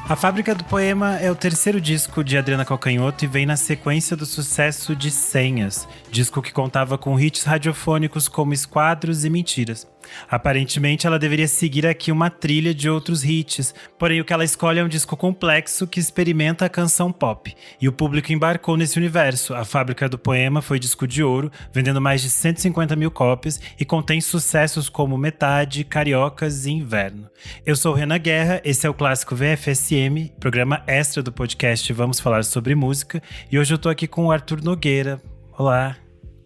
A Fábrica do Poema é o terceiro disco de Adriana Calcanhoto e vem na sequência do sucesso de Senhas, disco que contava com hits radiofônicos como Esquadros e Mentiras. Aparentemente, ela deveria seguir aqui uma trilha de outros hits, porém o que ela escolhe é um disco complexo que experimenta a canção pop. E o público embarcou nesse universo. A Fábrica do Poema foi disco de ouro, vendendo mais de 150 mil cópias e contém sucessos como Metade, Cariocas e Inverno. Eu sou o Renan Guerra, esse é o Clássico VFSM, programa extra do podcast Vamos Falar Sobre Música, e hoje eu tô aqui com o Arthur Nogueira. Olá!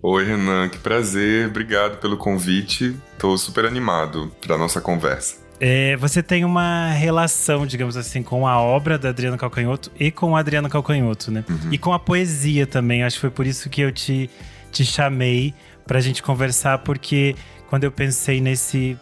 Oi, Renan, que prazer, obrigado pelo convite. Tô super animado pra nossa conversa. Você tem uma relação, digamos assim, com a obra da Adriana Calcanhoto e com a Adriana Calcanhoto, né? E com a poesia também, acho que foi por isso que eu te chamei pra gente conversar, porque quando eu pensei nesse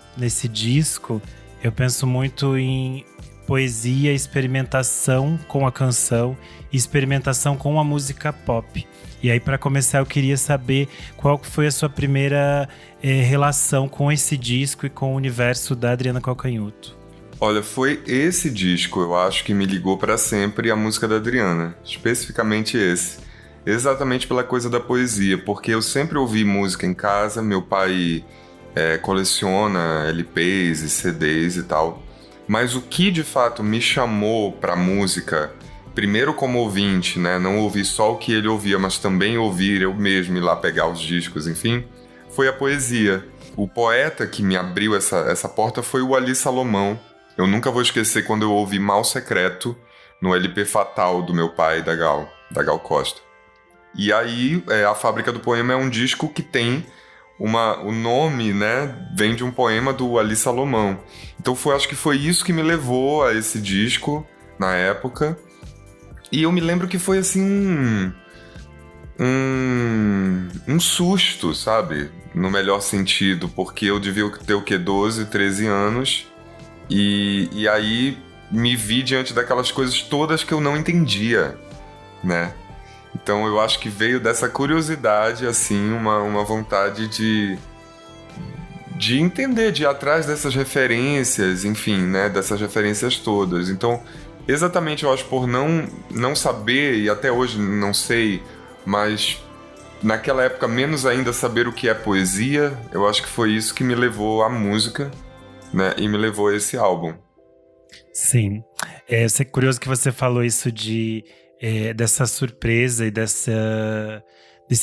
disco, eu penso muito em poesia, experimentação com a canção e experimentação com a música pop. E aí, para começar, eu queria saber qual foi a sua primeira relação com esse disco e com o universo da Adriana Calcanhoto. Olha, foi esse disco, eu acho, que me ligou para sempre a música da Adriana, especificamente esse. Exatamente pela coisa da poesia, porque eu sempre ouvi música em casa, meu pai coleciona LPs e CDs e tal, mas o que de fato me chamou para música, primeiro como ouvinte, né? Não ouvir só o que ele ouvia, mas também ouvir eu mesmo, ir lá pegar os discos, enfim, foi a poesia. O poeta que me abriu essa porta foi o Ali Salomão. Eu nunca vou esquecer quando eu ouvi Mal Secreto no LP Fatal do meu pai, da Gal Costa. E aí, a Fábrica do Poema é um disco que tem o nome, né, vem de um poema do Ali Salomão. Então acho que foi isso que me levou a esse disco na época. E eu me lembro que foi assim um susto, sabe? No melhor sentido, porque eu devia ter o quê? 12, 13 anos. E aí me vi diante daquelas coisas todas que eu não entendia, né? Então eu acho que veio dessa curiosidade, assim, uma vontade de entender, de ir atrás dessas referências, enfim, né? Dessas referências todas. Então, exatamente, eu acho, por não saber, e até hoje não sei, mas naquela época menos ainda saber o que é poesia, eu acho que foi isso que me levou à música, né, e me levou a esse álbum. Sim, é curioso que você falou isso dessa surpresa e desse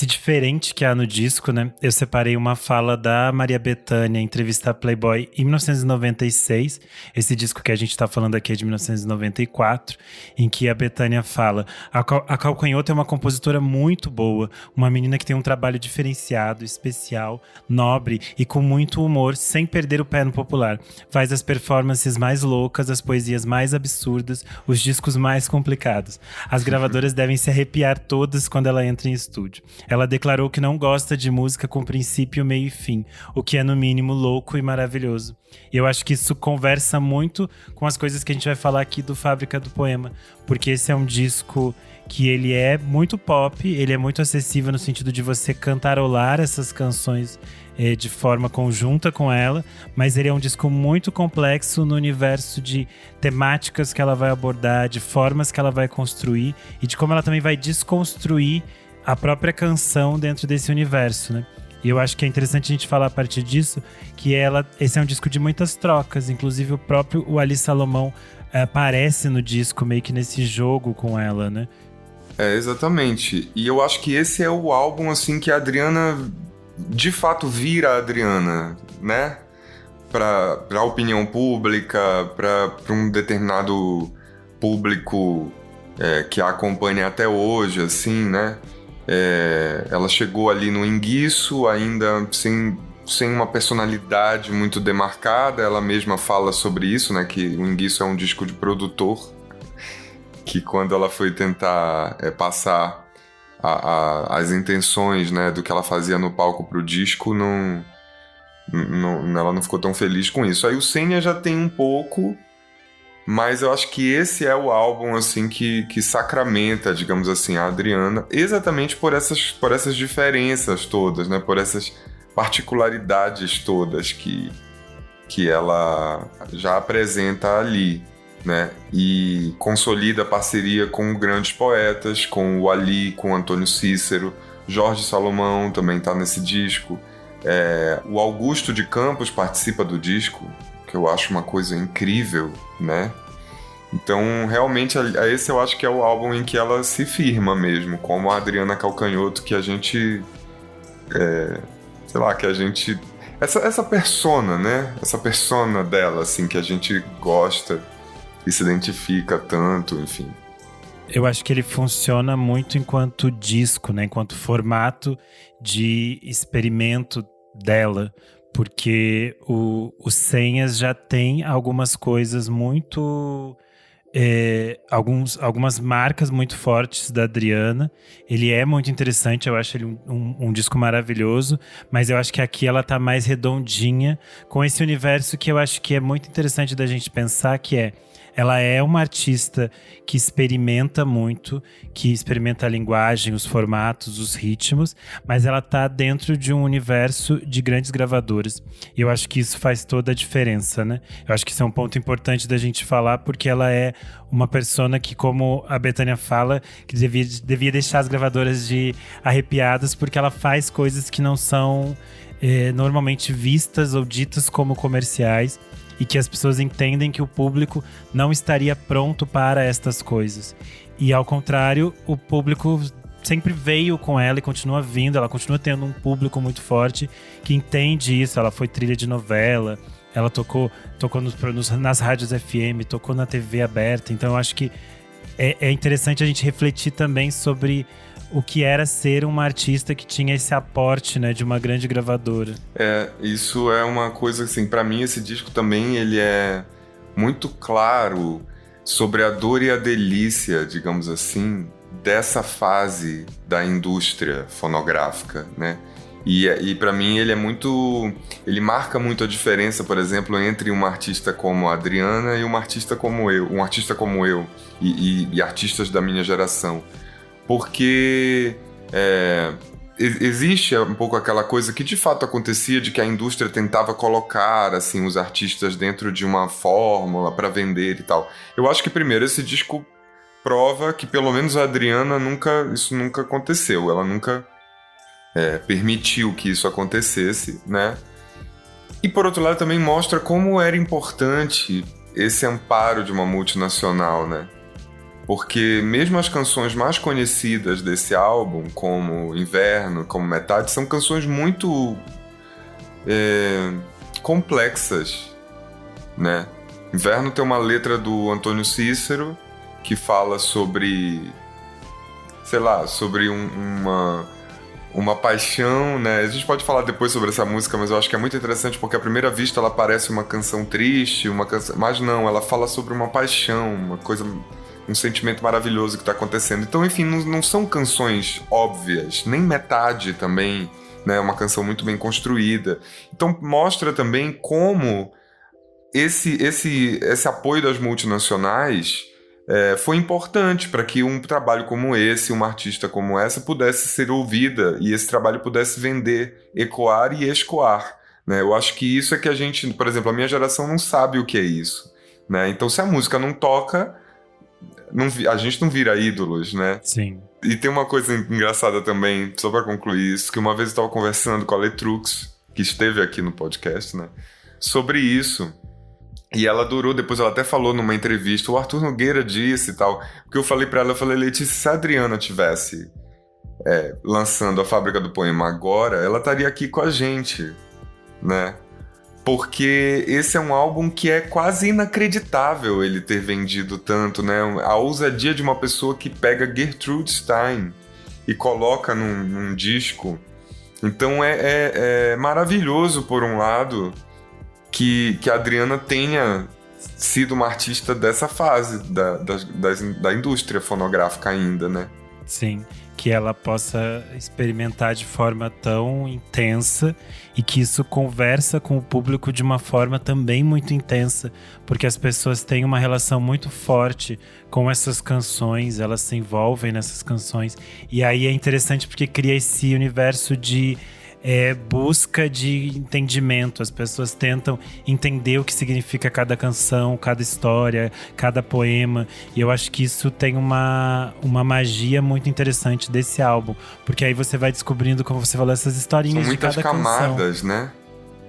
diferente que há no disco, né? Eu separei uma fala da Maria Bethânia, entrevista a Playboy em 1996. Esse disco que a gente tá falando aqui é de 1994, em que a Bethânia fala: a Calcanhoto é uma compositora muito boa, uma menina que tem um trabalho diferenciado, especial, nobre e com muito humor, sem perder o pé no popular. Faz as performances mais loucas, as poesias mais absurdas, os discos mais complicados. As gravadoras devem se arrepiar todas quando ela entra em estúdio. Ela declarou que não gosta de música com princípio, meio e fim, o que é no mínimo louco e maravilhoso. E eu acho que isso conversa muito com as coisas que a gente vai falar aqui do Fábrica do Poema, porque esse é um disco que ele é muito pop, ele é muito acessível no sentido de você cantarolar essas canções de forma conjunta com ela, mas ele é um disco muito complexo no universo de temáticas que ela vai abordar, de formas que ela vai construir e de como ela também vai desconstruir a própria canção dentro desse universo, né? E eu acho que é interessante a gente falar a partir disso que esse é um disco de muitas trocas, inclusive o Ali Salomão aparece no disco meio que nesse jogo com ela, né? Exatamente. E eu acho que esse é o álbum, assim, que a Adriana de fato vira a Adriana, né? Para a opinião pública, para um determinado público que a acompanha até hoje, assim, né? Ela chegou ali no enguiço, ainda sem uma personalidade muito demarcada. Ela mesma fala sobre isso, né? Que o enguiço é um disco de produtor, que quando ela foi tentar passar as intenções, né, do que ela fazia no palco pro disco, ela não ficou tão feliz com isso. Aí o Senha já tem um pouco, mas eu acho que esse é o álbum, assim, que sacramenta, digamos assim, a Adriana, exatamente por essas diferenças todas, né, por essas particularidades todas que ela já apresenta ali. né? E consolida a parceria com grandes poetas, com o Ali, com o Antônio Cícero, Jorge Salomão também está nesse disco. O Augusto de Campos participa do disco, que eu acho uma coisa incrível, né? Então, realmente, esse eu acho que é o álbum em que ela se firma mesmo, como a Adriana Calcanhoto, que a gente... sei lá, que a gente... Essa persona, né? Essa persona dela, assim, que a gente gosta e se identifica tanto, enfim. Eu acho que ele funciona muito enquanto disco, né? Enquanto formato de experimento dela. Porque o Senhas já tem algumas coisas muito... algumas marcas muito fortes da Adriana. Ele é muito interessante, eu acho ele um disco maravilhoso, mas eu acho que aqui ela tá mais redondinha com esse universo que eu acho que é muito interessante da gente pensar, que ela é uma artista que experimenta muito, que experimenta a linguagem, os formatos, os ritmos, mas ela tá dentro de um universo de grandes gravadoras. E eu acho que isso faz toda a diferença, né? Eu acho que isso é um ponto importante da gente falar, porque ela é uma persona que, como a Bethânia fala, que devia deixar as gravadoras de arrepiadas, porque ela faz coisas que não são normalmente vistas ou ditas como comerciais, e que as pessoas entendem que o público não estaria pronto para estas coisas. E ao contrário, o público sempre veio com ela e continua vindo, ela continua tendo um público muito forte que entende isso. Ela foi trilha de novela, ela tocou nas rádios FM, tocou na TV aberta. Então eu acho que é interessante a gente refletir também sobre o que era ser uma artista que tinha esse aporte, né, de uma grande gravadora. Isso é uma coisa, assim, pra mim esse disco também, ele é muito claro sobre a dor e a delícia, digamos assim, dessa fase da indústria fonográfica, né? E pra mim ele marca muito a diferença, por exemplo, entre uma artista como a Adriana e um artista como eu e artistas da minha geração. Porque existe um pouco aquela coisa que de fato acontecia, de que a indústria tentava colocar assim, os artistas dentro de uma fórmula para vender e tal. Eu acho que primeiro esse disco prova que pelo menos a Adriana isso nunca aconteceu, ela nunca permitiu que isso acontecesse, né? E por outro lado também mostra como era importante esse amparo de uma multinacional, né? Porque mesmo as canções mais conhecidas desse álbum, como Inverno, como Metade, são canções muito complexas, né? Inverno tem uma letra do Antônio Cícero que fala sobre, sei lá, sobre uma paixão, né? A gente pode falar depois sobre essa música, mas eu acho que é muito interessante porque à primeira vista ela parece uma canção triste, mas não, ela fala sobre uma paixão, uma coisa... um sentimento maravilhoso que está acontecendo. Então, enfim, não são canções óbvias, nem Metade também, né? É uma canção muito bem construída. Então, mostra também como esse apoio das multinacionais foi importante para que um trabalho como esse, uma artista como essa, pudesse ser ouvida e esse trabalho pudesse vender, ecoar e escoar, né? Eu acho que isso é que a gente, por exemplo, a minha geração não sabe o que é isso, né? Então, se a música não toca, a gente não vira ídolos, né? Sim. E tem uma coisa engraçada também, só pra concluir isso, que uma vez eu estava conversando com a Letrux, que esteve aqui no podcast, né? Sobre isso. E ela adorou, depois ela até falou numa entrevista, o Arthur Nogueira disse e tal, porque eu falei pra ela, Letícia, se a Adriana tivesse lançando a Fábrica do Poema agora, ela estaria aqui com a gente, né? Porque esse é um álbum que é quase inacreditável ele ter vendido tanto, né? A ousadia de uma pessoa que pega Gertrude Stein e coloca num disco. Então é maravilhoso, por um lado, que a Adriana tenha sido uma artista dessa fase da indústria fonográfica ainda, né? Sim, que ela possa experimentar de forma tão intensa e que isso conversa com o público de uma forma também muito intensa, porque as pessoas têm uma relação muito forte com essas canções, elas se envolvem nessas canções, e aí é interessante porque cria esse universo de busca de entendimento. As pessoas tentam entender o que significa cada canção, cada história, cada poema. E eu acho que isso tem uma magia muito interessante desse álbum. Porque aí você vai descobrindo, como você falou, essas historinhas de cada canção. São muitas camadas, né?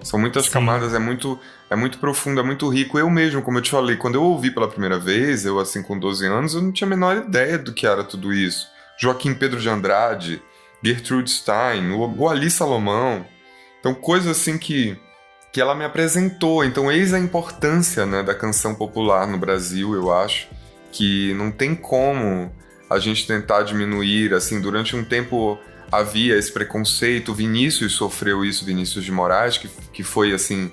São muitas camadas, é muito profundo, é muito rico. Eu mesmo, como eu te falei, quando eu ouvi pela primeira vez, eu assim com 12 anos, eu não tinha a menor ideia do que era tudo isso. Joaquim Pedro de Andrade, Gertrude Stein, o Ali Salomão. Então, coisas assim que ela me apresentou. Então, eis a importância, né, da canção popular no Brasil, eu acho, que não tem como a gente tentar diminuir. Assim, durante um tempo havia esse preconceito. Vinícius sofreu isso, Vinícius de Moraes, que foi, assim,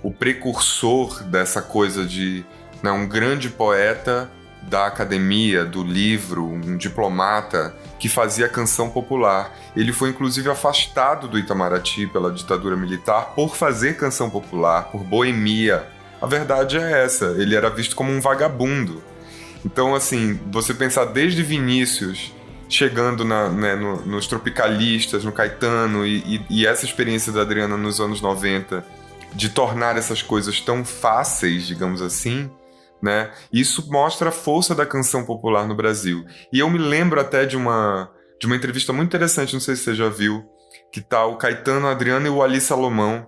o precursor dessa coisa de, né, um grande poeta da academia, do livro, um diplomata que fazia canção popular. Ele foi, inclusive, afastado do Itamaraty pela ditadura militar por fazer canção popular, por boemia. A verdade é essa, ele era visto como um vagabundo. Então, assim, você pensar desde Vinícius, chegando nos Tropicalistas, no Caetano, e essa experiência da Adriana nos anos 90, de tornar essas coisas tão fáceis, digamos assim, né? Isso mostra a força da canção popular no Brasil. E eu me lembro até de uma entrevista muito interessante, não sei se você já viu, que tá o Caetano, a Adriana e o Ali Salomão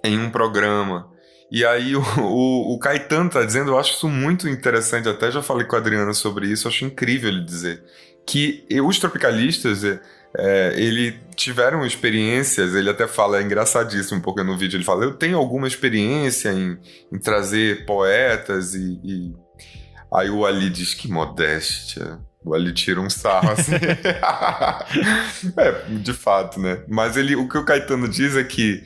em um programa. E aí o Caetano tá dizendo, eu acho isso muito interessante, até já falei com a Adriana sobre isso, acho incrível ele dizer, que os Tropicalistas, ele tiveram experiências, ele até fala, é engraçadíssimo, porque no vídeo ele fala, eu tenho alguma experiência em trazer poetas e... Aí o Ali diz, que modéstia. O Ali tira um sarro assim. De fato, né? Mas o que o Caetano diz é que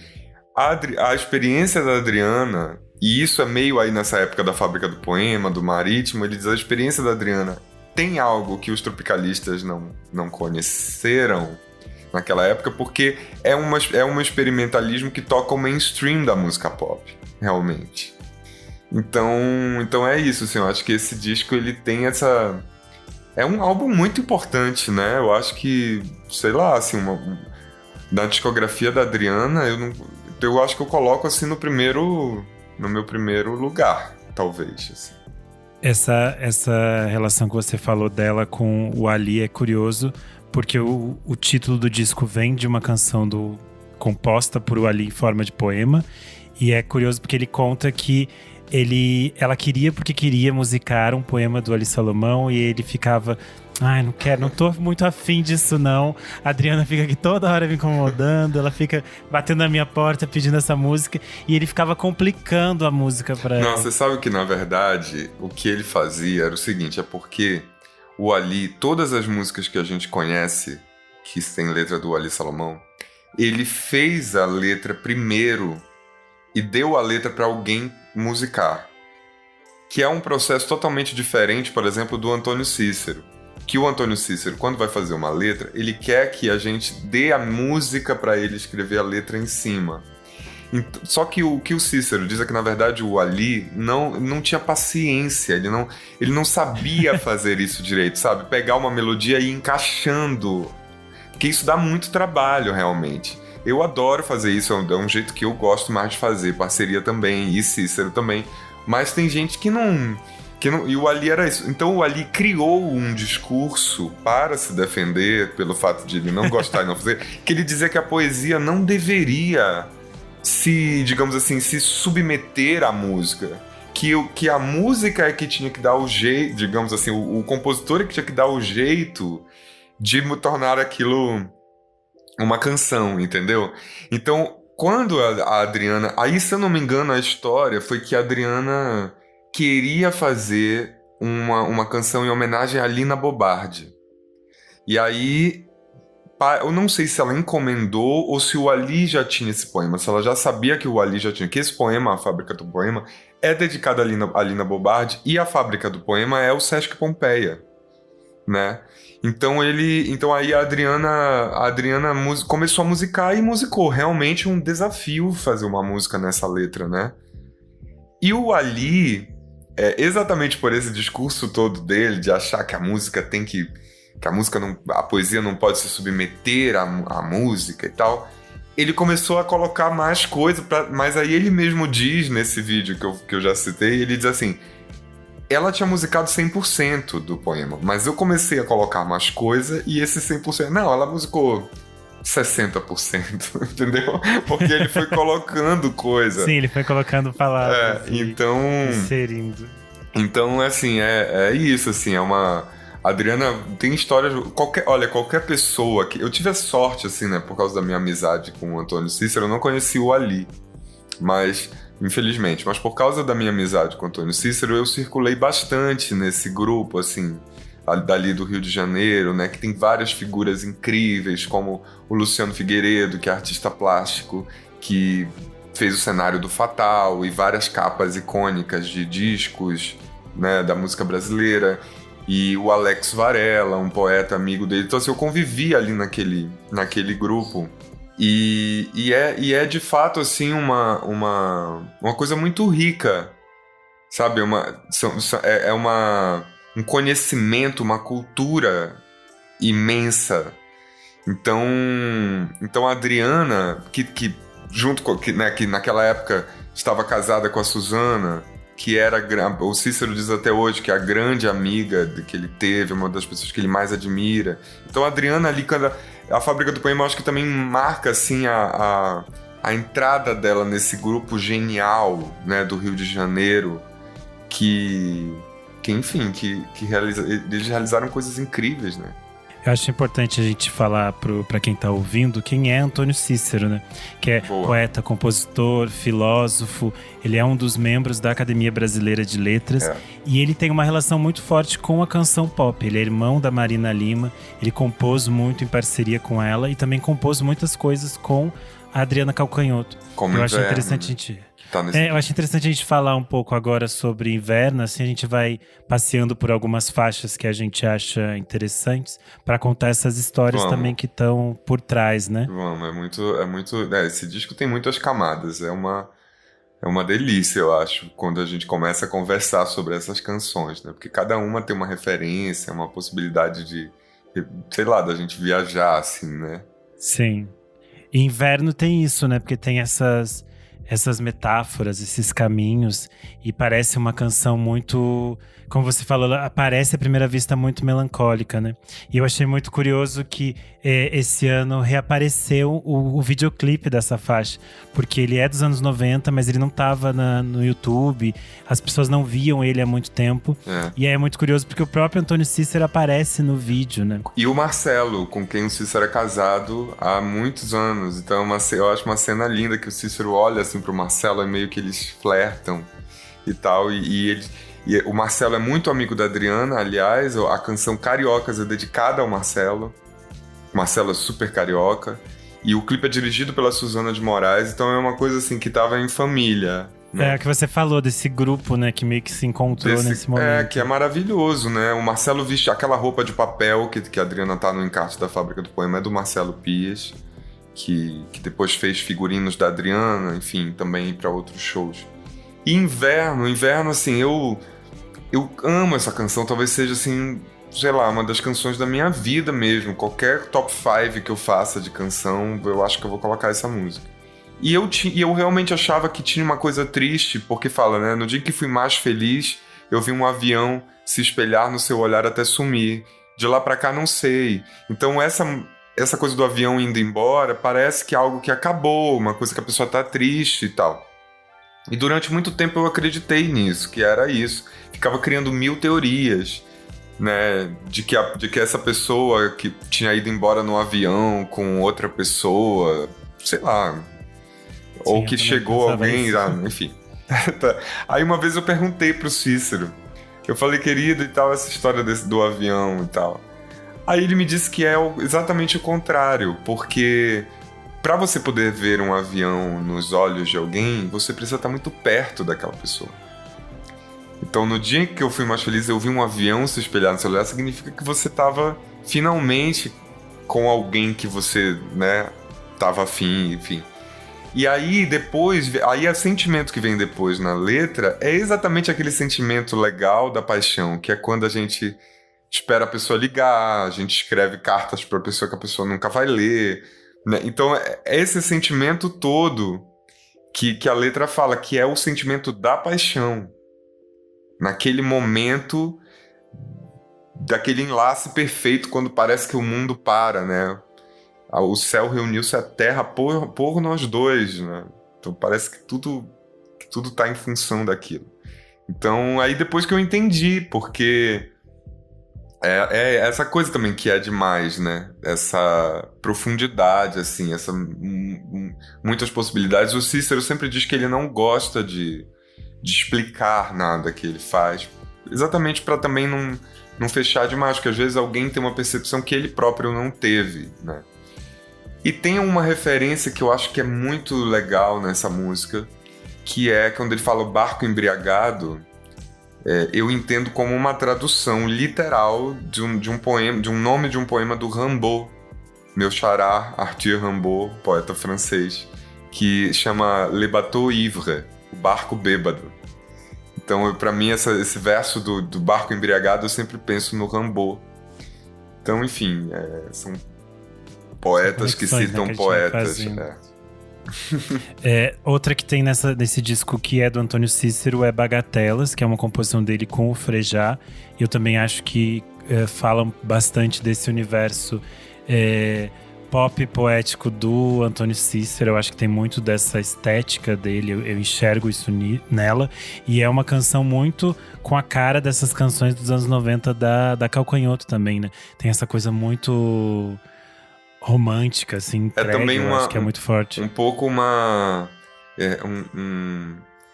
a experiência da Adriana, e isso é meio aí nessa época da Fábrica do Poema, do Marítimo, ele diz, a experiência da Adriana tem algo que os Tropicalistas não conheceram naquela época, porque é um experimentalismo que toca o mainstream da música pop, realmente. Então é isso, assim, eu acho que esse disco ele tem essa... É um álbum muito importante, né? Eu acho que, sei lá, assim, da discografia da Adriana, eu acho que eu coloco assim no meu primeiro lugar, talvez, assim. Essa relação que você falou dela com o Ali é curioso, porque o título do disco vem de uma canção composta por o Ali em forma de poema, e é curioso porque ele conta que ela queria musicar um poema do Ali Salomão, e ele ficava... Ai, não tô muito afim disso não. A Adriana fica aqui toda hora me incomodando, ela fica batendo na minha porta pedindo essa música, e ele ficava complicando a música pra ela. Não, você sabe que na verdade o que ele fazia era o seguinte, é porque o Ali, todas as músicas que a gente conhece, que tem letra do Ali Salomão, ele fez a letra primeiro e deu a letra pra alguém musicar, que é um processo totalmente diferente, por exemplo, do Antônio Cícero. Que o Antônio Cícero, quando vai fazer uma letra, ele quer que a gente dê a música para ele escrever a letra em cima. Só que o que o Cícero diz é que, na verdade, o Ali não tinha paciência, ele não sabia fazer isso direito, sabe? Pegar uma melodia e ir encaixando, porque isso dá muito trabalho, realmente. Eu adoro fazer isso, é um jeito que eu gosto mais de fazer, parceria também, e Cícero também. Mas tem gente que não... E o Ali era isso. Então o Ali criou um discurso para se defender pelo fato de ele não gostar e não fazer, que ele dizia que a poesia não deveria digamos assim, se submeter à música. Que a música é que tinha que dar o jeito, digamos assim, o compositor é que tinha que dar o jeito de tornar aquilo uma canção, entendeu? Então, quando a Adriana... Aí, se eu não me engano, a história foi que a Adriana queria fazer uma canção em homenagem a Lina Bobardi. E aí, eu não sei se ela encomendou ou se o Ali já tinha esse poema, se ela já sabia que o Ali já tinha, que esse poema, A Fábrica do Poema, é dedicado a Lina Bobardi, e a Fábrica do Poema é o Sesc Pompeia, né? Então aí a Adriana começou a musicar e musicou. Realmente um desafio fazer uma música nessa letra, né? E o Ali... exatamente por esse discurso todo dele, de achar que a música a poesia não pode se submeter à música e tal, ele começou a colocar mais coisa, mas aí ele mesmo diz nesse vídeo que eu já citei, ele diz assim, ela tinha musicado 100% do poema, mas eu comecei a colocar mais coisa e esse 100%... Não, ela musicou 60%, entendeu? Porque ele foi colocando coisa. Sim, ele foi colocando palavras. Então... Inserindo. Então, assim, é isso, assim, é uma... A Adriana tem histórias... Qualquer pessoa que... Eu tive a sorte, assim, né, por causa da minha amizade com o Antônio Cícero, eu não conheci o Ali, mas... Infelizmente, mas por causa da minha amizade com o Antônio Cícero, eu circulei bastante nesse grupo, assim, dali do Rio de Janeiro, né, que tem várias figuras incríveis, como o Luciano Figueiredo, que é artista plástico, que fez o cenário do Fatal e várias capas icônicas de discos, né, da música brasileira, e o Alex Varela, um poeta amigo dele. Então, assim, eu convivi ali naquele grupo. E é de fato assim uma coisa muito rica, sabe? Um conhecimento, uma cultura imensa. Então a Adriana, que junto com que naquela época estava casada com a Suzana, que era, o Cícero diz até hoje que é a grande amiga que ele teve, uma das pessoas que ele mais admira. Então a Adriana ali, quando a Fábrica do Poema, eu acho que também marca assim a entrada dela nesse grupo genial, né, do Rio de Janeiro, que enfim, eles realizaram coisas incríveis, né? Eu acho importante a gente falar para quem tá ouvindo quem é Antônio Cícero, né? Que é poeta, compositor, filósofo. Ele é um dos membros da Academia Brasileira de Letras. E ele tem uma relação muito forte com a canção pop. Ele é irmão da Marina Lima. Ele compôs muito em parceria com ela e também compôs muitas coisas com a Adriana Calcanhoto. Como eu acho interessante a gente... eu acho interessante a gente falar um pouco agora sobre Inverno, assim a gente vai passeando por algumas faixas que a gente acha interessantes para contar essas histórias também que estão por trás, né? Vamos, esse disco tem muitas camadas, é uma delícia, eu acho, quando a gente começa a conversar sobre essas canções, né? Porque cada uma tem uma referência, uma possibilidade de, sei lá, da gente viajar, assim, né? Sim. E Inverno tem isso, né? Porque tem essas metáforas, esses caminhos, e parece uma canção muito, como você falou, ela parece à primeira vista muito melancólica, né? E eu achei muito curioso que esse ano reapareceu o videoclipe dessa faixa, porque ele é dos anos 90, mas ele não estava no YouTube, as pessoas não viam ele há muito tempo, e aí é muito curioso porque o próprio Antônio Cícero aparece no vídeo, né? E o Marcelo, com quem o Cícero é casado há muitos anos, então eu acho uma cena linda que o Cícero olha assim pro Marcelo, é meio que eles flertam e tal, e o Marcelo é muito amigo da Adriana, aliás, a canção Cariocas é dedicada ao Marcelo. O Marcelo é super carioca, e o clipe é dirigido pela Suzana de Moraes, então é uma coisa assim que tava em família, né? É, que você falou desse grupo, né, que meio que se encontrou nesse momento. É, que é maravilhoso, né? O Marcelo veste aquela roupa de papel que a Adriana tá no encarte da Fábrica do Poema, é do Marcelo Pias, que depois fez figurinos da Adriana, enfim, também para outros shows. E Inverno, assim, eu amo essa canção, talvez seja, assim, sei lá, uma das canções da minha vida mesmo. Qualquer top 5 que eu faça de canção, eu acho que eu vou colocar essa música. E eu realmente achava que tinha uma coisa triste, porque fala, né, no dia que fui mais feliz, eu vi um avião se espelhar no seu olhar até sumir. De lá pra cá, não sei. Então essa coisa do avião indo embora parece que é algo que acabou, uma coisa que a pessoa tá triste e tal. E durante muito tempo eu acreditei nisso, que era isso. Ficava criando 1000 teorias, né, de que essa pessoa que tinha ido embora no avião com outra pessoa, sei lá, sim, ou que chegou alguém, enfim. Aí uma vez eu perguntei pro Cícero, eu falei, querido, e tal, essa história do avião e tal. Aí ele me disse que é exatamente o contrário, porque para você poder ver um avião nos olhos de alguém, você precisa estar muito perto daquela pessoa. Então, no dia que eu fui mais feliz, eu vi um avião se espelhar no seu olhar, significa que você estava finalmente com alguém que você, né, estava afim, enfim. E aí, depois, o sentimento que vem depois na letra é exatamente aquele sentimento legal da paixão, que é quando a gente espera a pessoa ligar, a gente escreve cartas para a pessoa que a pessoa nunca vai ler, né? Então, é esse sentimento todo que a letra fala, que é o sentimento da paixão. Naquele momento, daquele enlace perfeito, quando parece que o mundo para, né? O céu reuniu-se à terra por nós dois, né? Então parece que tudo tá em função daquilo. Então, aí depois que eu entendi, porque é essa coisa também que é demais, né? Essa profundidade, assim, muitas possibilidades. O Cícero sempre diz que ele não gosta de explicar nada que ele faz, exatamente para também não fechar demais, porque às vezes alguém tem uma percepção que ele próprio não teve, né? E tem uma referência que eu acho que é muito legal nessa música, que é quando ele fala o barco embriagado, eu entendo como uma tradução literal de um poema, de um nome de um poema do Rimbaud, meu xará, Arthur Rimbaud, poeta francês, que chama Le Bateau Ivre, o barco bêbado. Então, para mim, esse verso do barco embriagado, eu sempre penso no Rimbaud. Então, enfim, são poetas que citam, né, que poetas. Outra que tem nesse disco que é do Antônio Cícero é Bagatelas, que é uma composição dele com o Frejá. Eu também acho que falam bastante desse universo pop poético do Antônio Cícero. Eu acho que tem muito dessa estética dele, eu enxergo isso nela. E é uma canção muito com a cara dessas canções dos anos 90 da Calcanhoto também, né? Tem essa coisa muito romântica, assim, entregue, também eu acho que é muito forte. Um pouco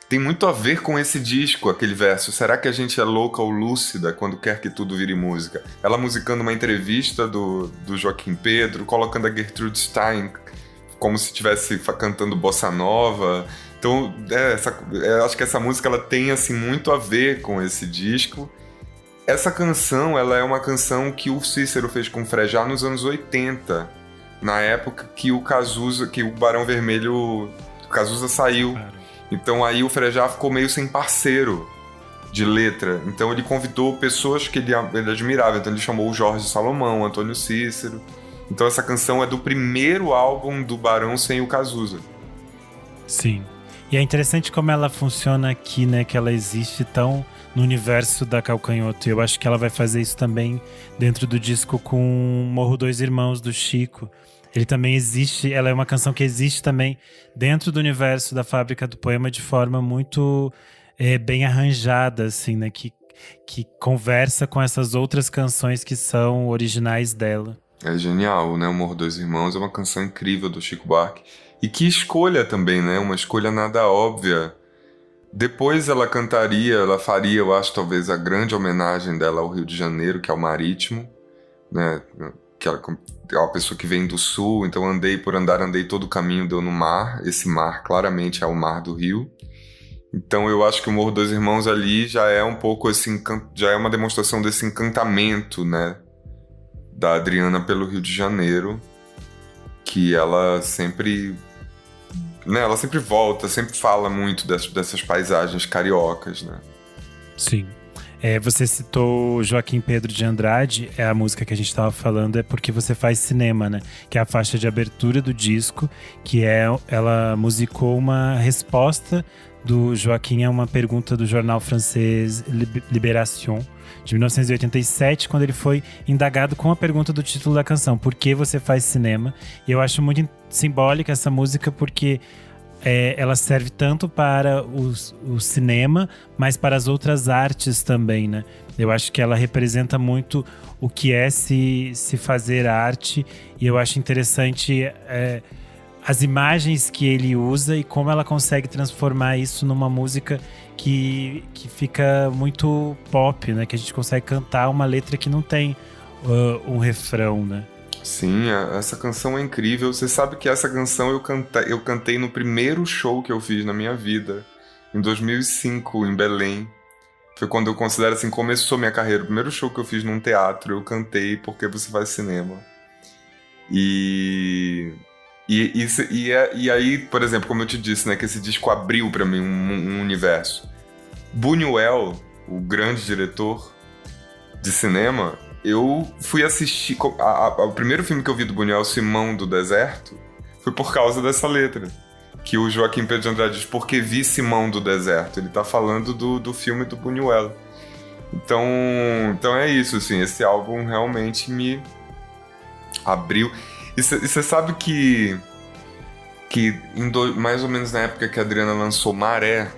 tem muito a ver com esse disco, aquele verso. Será que a gente é louca ou lúcida quando quer que tudo vire música? Ela musicando uma entrevista do Joaquim Pedro, colocando a Gertrude Stein como se estivesse cantando bossa nova. Então, acho que essa música ela tem assim, muito a ver com esse disco. Essa canção, ela é uma canção que o Cícero fez com o Frejá nos anos 80, na época que o Barão Vermelho, o Cazuza saiu. Então aí o Frejá ficou meio sem parceiro de letra. Então ele convidou pessoas que ele admirava. Então ele chamou o Jorge Salomão, o Antônio Cícero. Então essa canção é do primeiro álbum do Barão sem o Cazuza. Sim. E é interessante como ela funciona aqui, né? Que ela existe tão no universo da Calcanhoto. Eu acho que ela vai fazer isso também dentro do disco com Morro Dois Irmãos, do Chico. Ele também existe, ela é uma canção que existe também dentro do universo da Fábrica do Poema de forma muito bem arranjada, assim, né? Que conversa com essas outras canções que são originais dela. É genial, né? O Morro Dois Irmãos é uma canção incrível do Chico Buarque. E que escolha também, né? Uma escolha nada óbvia. Depois ela faria, eu acho, talvez a grande homenagem dela ao Rio de Janeiro, que é o Marítimo, né? Que ela é uma pessoa que vem do sul, então andei todo o caminho, deu no mar. Esse mar claramente é o mar do Rio. Então eu acho que o Morro dos Irmãos ali já é um pouco já é uma demonstração desse encantamento, né, da Adriana pelo Rio de Janeiro, que ela sempre volta, sempre fala muito dessas paisagens cariocas, né? Sim. Você citou Joaquim Pedro de Andrade, a música que a gente estava falando é Porque Você Faz Cinema, né? Que é a faixa de abertura do disco, que ela musicou uma resposta do Joaquim a uma pergunta do jornal francês Libération, de 1987, quando ele foi indagado com a pergunta do título da canção, Por que Você Faz Cinema? E eu acho muito simbólica essa música porque ela serve tanto para o cinema, mas para as outras artes também, né? Eu acho que ela representa muito o que é se fazer arte, e eu acho interessante as imagens que ele usa e como ela consegue transformar isso numa música que fica muito pop, né? Que a gente consegue cantar uma letra que não tem um refrão, né? Sim, essa canção é incrível. Você sabe que essa canção eu cantei no primeiro show que eu fiz na minha vida, em 2005, em Belém. Foi quando eu considero assim, começou minha carreira. O primeiro show que eu fiz num teatro, eu cantei Porque Você Faz Cinema. E aí, por exemplo, como eu te disse, né, que esse disco abriu pra mim um universo. Buñuel, o grande diretor de cinema, eu fui assistir... O primeiro filme que eu vi do Buñuel, Simão do Deserto, foi por causa dessa letra. Que o Joaquim Pedro de Andrade diz, porque vi Simão do Deserto. Ele tá falando do filme do Buñuel. Então é isso, assim, esse álbum realmente me abriu. E você sabe que mais ou menos na época que a Adriana lançou Maré,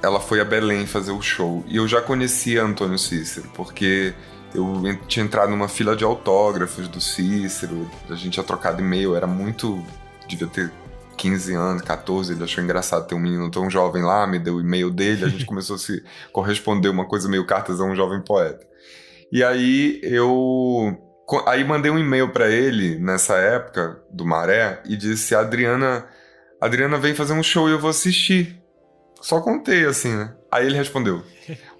ela foi a Belém fazer o show. E eu já conhecia Antônio Cícero, porque eu tinha entrado numa fila de autógrafos do Cícero, a gente tinha trocado e-mail, era muito... devia ter 15 anos, 14, ele achou engraçado ter um menino tão jovem lá, me deu o e-mail dele, a gente começou a se corresponder, uma coisa meio cartas a um jovem poeta. E aí Aí mandei um e-mail pra ele, nessa época, do Maré, e disse, Adriana vem fazer um show e eu vou assistir. Só contei, assim, né? Aí ele respondeu.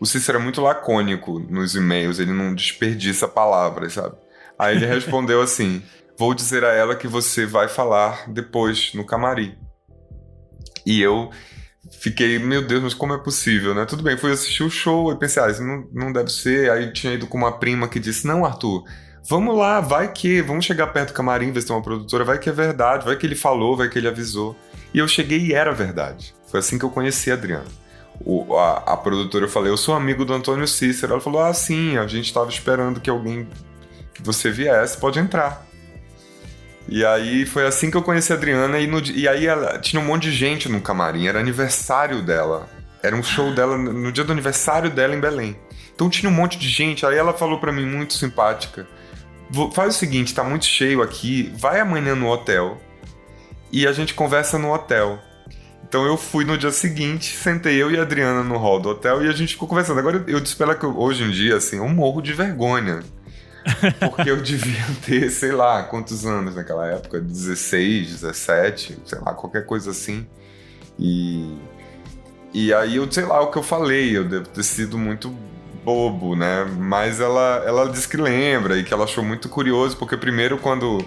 O Cícero é muito lacônico nos e-mails, ele não desperdiça palavras, sabe? Aí ele respondeu assim, vou dizer a ela que você vai falar depois, no camarim. E eu fiquei, meu Deus, mas como é possível, né? Tudo bem, fui assistir o show e pensei, isso não deve ser. Aí tinha ido com uma prima que disse, não, Arthur, vamos lá, vamos chegar perto do camarim, ver se tem uma produtora, vai que é verdade, vai que ele falou, vai que ele avisou. E eu cheguei e era verdade. Foi assim que eu conheci a Adriana. A produtora, eu falei, eu sou amigo do Antônio Cícero. Ela falou, sim, a gente estava esperando que que você viesse, pode entrar. E aí foi assim que eu conheci a Adriana, e aí tinha um monte de gente no camarim, era aniversário dela. Era um show dela no dia do aniversário dela em Belém. Então tinha um monte de gente, aí ela falou pra mim, muito simpática, faz o seguinte, tá muito cheio aqui, vai amanhã no hotel e a gente conversa no hotel. Então eu fui no dia seguinte, sentei eu e a Adriana no hall do hotel e a gente ficou conversando. Agora eu disse pra ela que hoje em dia, assim, eu morro de vergonha. Porque eu devia ter, sei lá, quantos anos naquela época, 16, 17, sei lá, qualquer coisa assim. E aí eu sei lá o que eu falei, eu devo ter sido muito bobo, né? Mas ela disse que lembra e que ela achou muito curioso, porque primeiro quando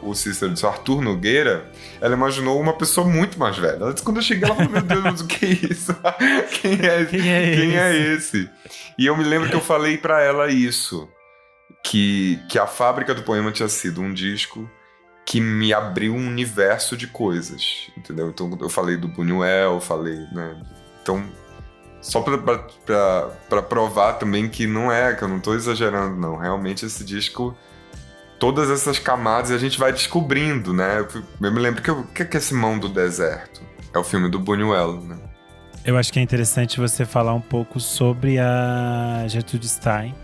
o Cícero disse Arthur Nogueira, ela imaginou uma pessoa muito mais velha. Ela disse, quando eu cheguei, ela falou, meu Deus, mas o que é isso? Quem é esse? E eu me lembro que eu falei pra ela isso, que a Fábrica do Poema tinha sido um disco que me abriu um universo de coisas, entendeu? Então eu falei do Buñuel, né? Então, só pra provar também que eu não tô exagerando, não. Realmente esse disco, todas essas camadas, a gente vai descobrindo, né? Eu me lembro que o que é Simão do Deserto? É o filme do Buñuel, né? Eu acho que é interessante você falar um pouco sobre a Gertrude Stein,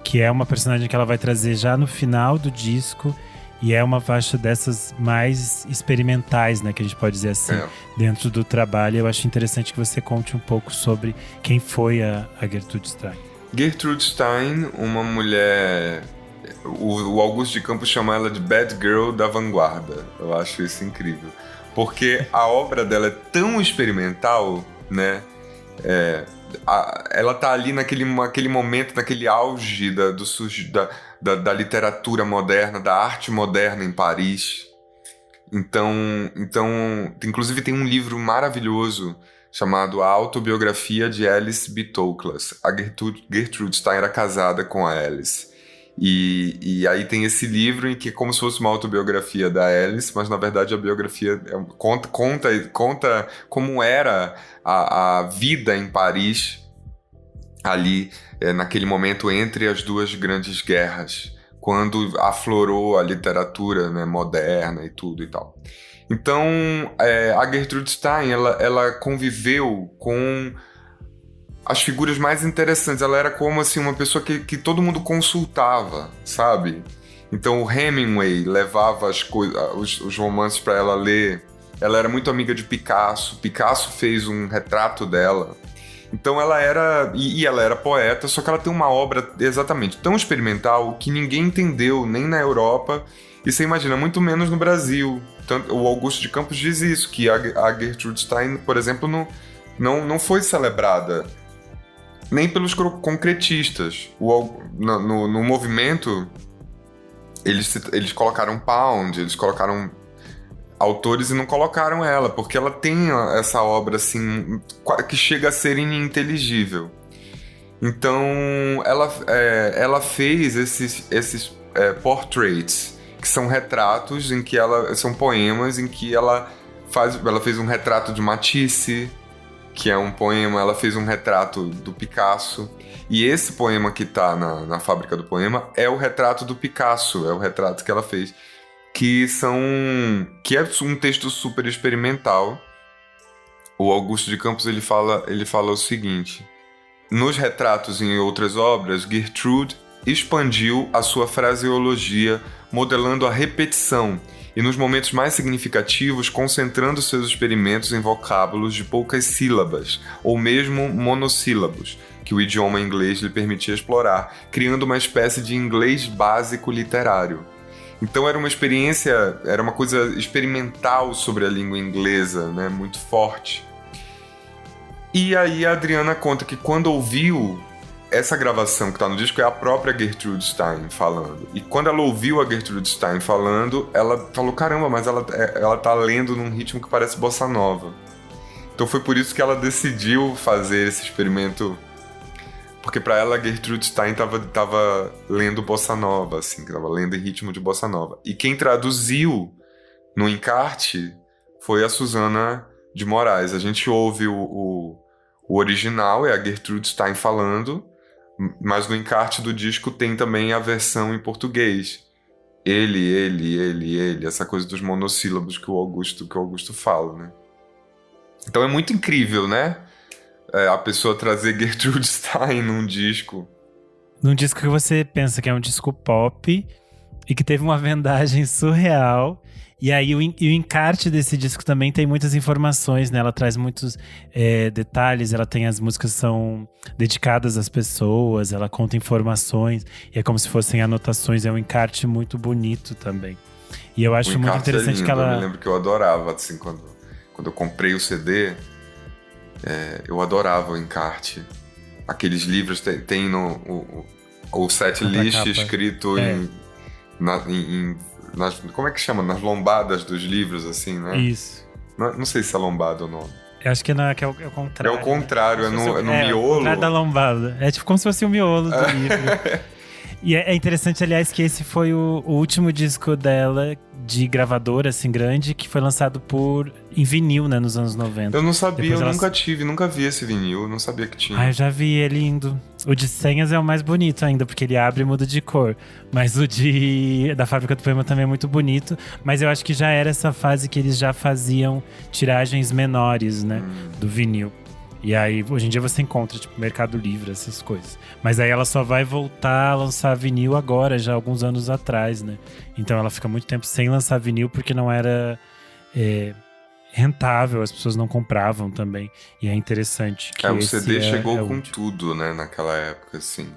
que é uma personagem que ela vai trazer já no final do disco, e é uma faixa dessas mais experimentais, né, que a gente pode dizer assim, dentro do trabalho. Eu acho interessante que você conte um pouco sobre quem foi a Gertrude Stein. Gertrude Stein, uma mulher... O Augusto de Campos chama ela de Bad Girl da vanguarda. Eu acho isso incrível. Porque a obra dela é tão experimental, né? Ela tá ali naquele momento, naquele auge da literatura moderna, da arte moderna em Paris. Então, inclusive tem um livro maravilhoso chamado A Autobiografia de Alice B. Toklas. A Gertrude Stein era casada com a Alice. E aí tem esse livro em que é como se fosse uma autobiografia da Alice, mas na verdade a biografia conta como era a vida em Paris ali, naquele momento entre as duas grandes guerras, quando aflorou a literatura, né, moderna e tudo e tal. Então a Gertrude Stein ela conviveu com as figuras mais interessantes. Ela era como assim, uma pessoa que todo mundo consultava, sabe? Então o Hemingway levava os romances para ela ler. Ela era muito amiga de Picasso. Picasso fez um retrato dela. Então ela era... E ela era poeta, só que ela tem uma obra exatamente tão experimental que ninguém entendeu, nem na Europa. E você imagina, muito menos no Brasil. O Augusto de Campos diz isso, que a Gertrude Stein, por exemplo, não foi celebrada nem pelos concretistas. No movimento, eles colocaram Pound, eles colocaram autores e não colocaram ela, porque ela tem essa obra assim, que chega a ser ininteligível. Então, ela fez esses portraits, que são retratos em que são poemas em que ela fez um retrato de Matisse, que é um poema, ela fez um retrato do Picasso. E esse poema que tá na Fábrica do Poema é o retrato do Picasso, é o retrato que ela fez. Que é um texto super experimental. O Augusto de Campos ele fala o seguinte: nos retratos e em outras obras, Gertrude expandiu a sua fraseologia, modelando a repetição e, nos momentos mais significativos, concentrando seus experimentos em vocábulos de poucas sílabas, ou mesmo monossílabos, que o idioma inglês lhe permitia explorar, criando uma espécie de inglês básico literário. Então era uma coisa experimental sobre a língua inglesa, né, muito forte. E aí a Adriana conta que quando ouviu essa gravação que está no disco, é a própria Gertrude Stein falando. E quando ela ouviu a Gertrude Stein falando, ela falou, caramba, mas ela tá lendo num ritmo que parece bossa nova. Então foi por isso que ela decidiu fazer esse experimento, porque para ela a Gertrude Stein tava lendo bossa nova, assim, que tava lendo em ritmo de bossa nova. E quem traduziu no encarte foi a Susana de Moraes. A gente ouve o original, é a Gertrude Stein falando, mas no encarte do disco tem também a versão em português. Ele, essa coisa dos monossílabos que o Augusto fala, né? Então é muito incrível, né? A pessoa trazer Gertrude Stein num disco. Num disco que você pensa que é um disco pop e que teve uma vendagem surreal. E aí o encarte desse disco também tem muitas informações, né? Ela traz muitos detalhes, as músicas são dedicadas às pessoas, ela conta informações, e é como se fossem anotações, é um encarte muito bonito também. E eu acho muito interessante lindo. Que ela... Eu me lembro que eu adorava, assim, quando eu comprei o CD, eu adorava o encarte. Aqueles livros, tem o set list escrito em como é que chama? Nas lombadas dos livros, assim, né? Isso. Não sei se é lombada ou não. Eu acho que não, que é o contrário. É o contrário, né? no miolo. É o contrário da lombada. É tipo como se fosse o miolo do livro. E é interessante, aliás, que esse foi o último disco dela de gravadora, assim, grande, que foi lançado em vinil, né, nos anos 90. Eu não sabia, nunca vi esse vinil, não sabia que tinha. Eu já vi, é lindo. O de senhas é o mais bonito ainda, porque ele abre e muda de cor. Mas o da Fábrica do Poema também é muito bonito. Mas eu acho que já era essa fase que eles já faziam tiragens menores, né, do vinil. E aí, hoje em dia você encontra, tipo, Mercado Livre, essas coisas. Mas aí ela só vai voltar a lançar vinil agora, já alguns anos atrás, né? Então ela fica muito tempo sem lançar vinil porque não era rentável, as pessoas não compravam também. E é interessante que o CD chegou com tudo, né, naquela época, assim.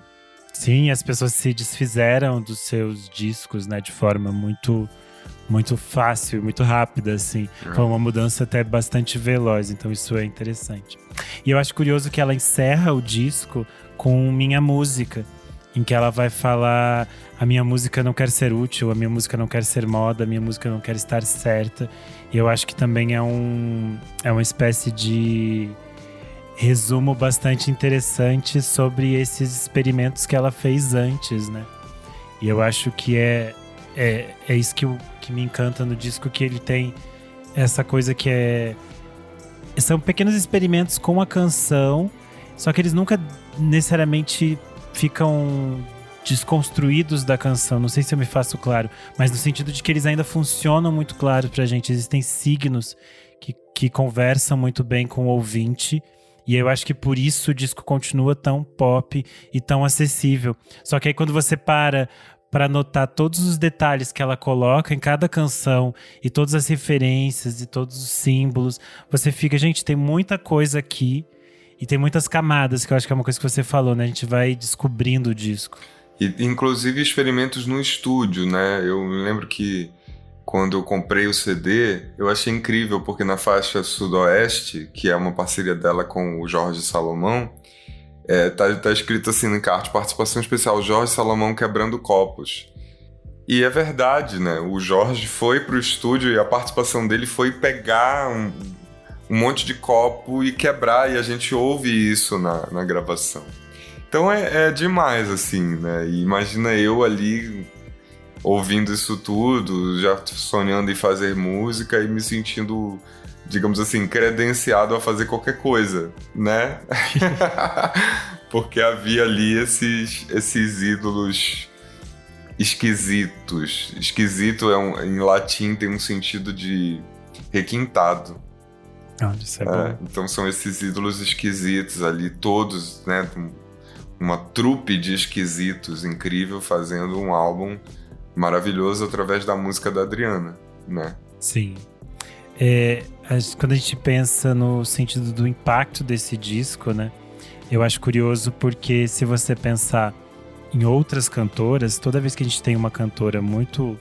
Sim, as pessoas se desfizeram dos seus discos, né, de forma muito fácil, muito rápida, assim. Foi uma mudança até bastante veloz, então isso é interessante. E eu acho curioso que ela encerra o disco com Minha Música, em que ela vai falar: a minha música não quer ser útil, a minha música não quer ser moda, a minha música não quer estar certa. E eu acho que também é uma espécie de resumo bastante interessante sobre esses experimentos que ela fez antes, né? E eu acho que é isso que me encanta no disco, que ele tem essa coisa que são pequenos experimentos com a canção, só que eles nunca necessariamente ficam desconstruídos da canção. Não sei se eu me faço claro, mas no sentido de que eles ainda funcionam muito claro pra gente. Existem signos que conversam muito bem com o ouvinte. E eu acho que por isso o disco continua tão pop e tão acessível. Só que aí quando você para notar todos os detalhes que ela coloca em cada canção e todas as referências e todos os símbolos, você fica, gente, tem muita coisa aqui e tem muitas camadas, que eu acho que é uma coisa que você falou, né? A gente vai descobrindo o disco. E, inclusive, experimentos no estúdio, né? Eu me lembro que quando eu comprei o CD, eu achei incrível, porque na faixa Sudoeste, que é uma parceria dela com o Jorge Salomão, tá escrito assim no encarte: participação especial Jorge Salomão quebrando copos. E é verdade, né? O Jorge foi pro estúdio e a participação dele foi pegar um monte de copo e quebrar, e a gente ouve isso na gravação. Então é demais, assim, né? E imagina eu ali ouvindo isso tudo, já sonhando em fazer música e me sentindo, digamos assim, credenciado a fazer qualquer coisa, né? Porque havia ali esses ídolos esquisitos. Esquisito em latim tem um sentido de requintado. Isso é bom. Então são esses ídolos esquisitos ali, todos, né? Uma trupe de esquisitos incrível fazendo um álbum maravilhoso através da música da Adriana, né? Sim. Quando a gente pensa no sentido do impacto desse disco, né? Eu acho curioso porque se você pensar em outras cantoras, toda vez que a gente tem uma cantora muito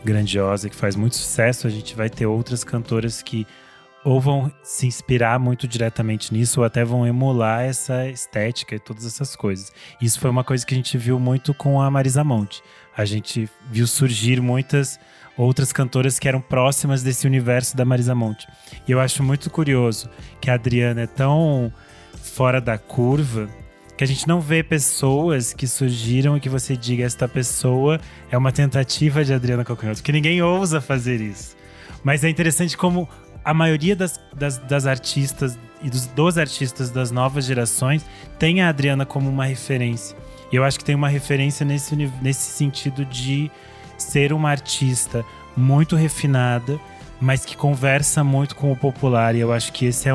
grandiosa, que faz muito sucesso, a gente vai ter outras cantoras que ou vão se inspirar muito diretamente nisso, ou até vão emular essa estética e todas essas coisas. Isso foi uma coisa que a gente viu muito com a Marisa Monte. A gente viu surgir muitas outras cantoras que eram próximas desse universo da Marisa Monte. E eu acho muito curioso que a Adriana é tão fora da curva que a gente não vê pessoas que surgiram e que você diga esta pessoa é uma tentativa de Adriana Calcanhoto, que ninguém ousa fazer isso. Mas é interessante como a maioria das artistas e dos artistas das novas gerações tem a Adriana como uma referência. E eu acho que tem uma referência nesse sentido de ser uma artista muito refinada, mas que conversa muito com o popular. E eu acho que esse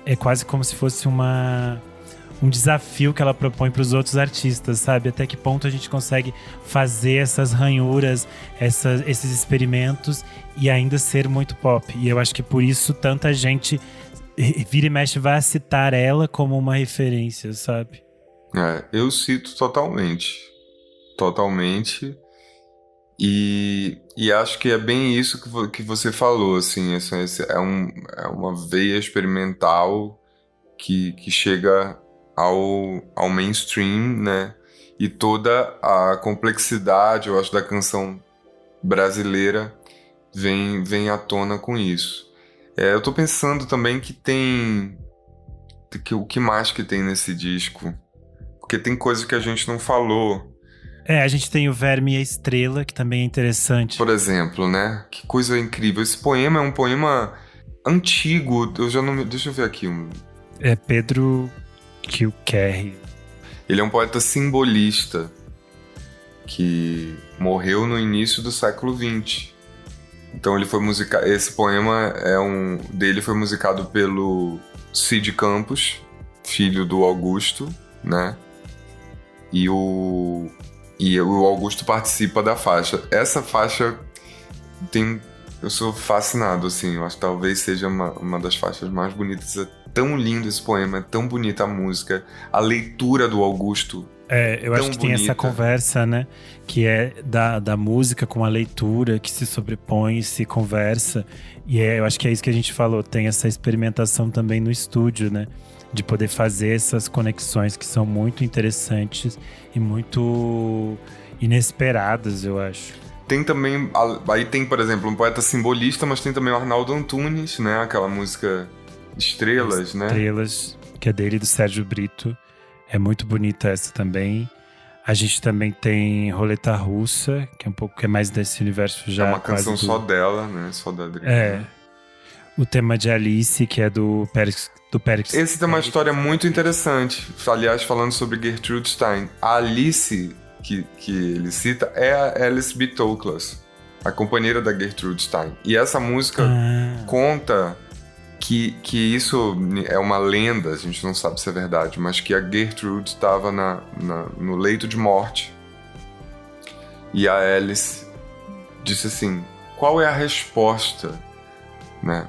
é quase como se fosse um desafio que ela propõe para os outros artistas, sabe? Até que ponto a gente consegue fazer essas ranhuras, esses experimentos e ainda ser muito pop. E eu acho que por isso tanta gente vira e mexe vai citar ela como uma referência, sabe? Eu cito totalmente. Totalmente. E acho que é bem isso que você falou, assim. É uma veia experimental que chega ao mainstream, né? E toda a complexidade, eu acho, da canção brasileira vem à tona com isso. Eu tô pensando também o que mais que tem nesse disco? Porque tem coisa que a gente não falou. A gente tem o Verme e a Estrela, que também é interessante. Por exemplo, né? Que coisa incrível. Esse poema é um poema antigo. Deixa eu ver aqui. É Pedro Kilkerry. Ele é um poeta simbolista que morreu no início do século XX. Então ele foi musicado. Esse poema dele foi musicado pelo Cid Campos, filho do Augusto, né? E o Augusto participa da faixa. Essa faixa eu sou fascinado, assim. Eu acho que talvez seja uma das faixas mais bonitas. É tão lindo esse poema, é tão bonita a música. A leitura do Augusto. Eu acho que tem essa conversa, né? Que é da música com a leitura, que se sobrepõe, se conversa. E eu acho que é isso que a gente falou. Tem essa experimentação também no estúdio, né? De poder fazer essas conexões que são muito interessantes e muito inesperadas, eu acho. Tem também, aí tem, por exemplo, um poeta simbolista, mas tem também o Arnaldo Antunes, né? Aquela música Estrelas, né? Estrelas, que é dele e do Sérgio Brito. É muito bonita essa também. A gente também tem Roleta Russa, que é mais desse universo já. É uma canção só dela, né? Só da Adriana. O tema de Alice, que é do Périx. Esse tem uma história muito interessante. Aliás, falando sobre Gertrude Stein. A Alice que ele cita é a Alice B. Toklas, a companheira da Gertrude Stein. E essa música conta que isso é uma lenda, a gente não sabe se é verdade, mas que a Gertrude estava no leito de morte. E a Alice disse assim: qual é a resposta, né?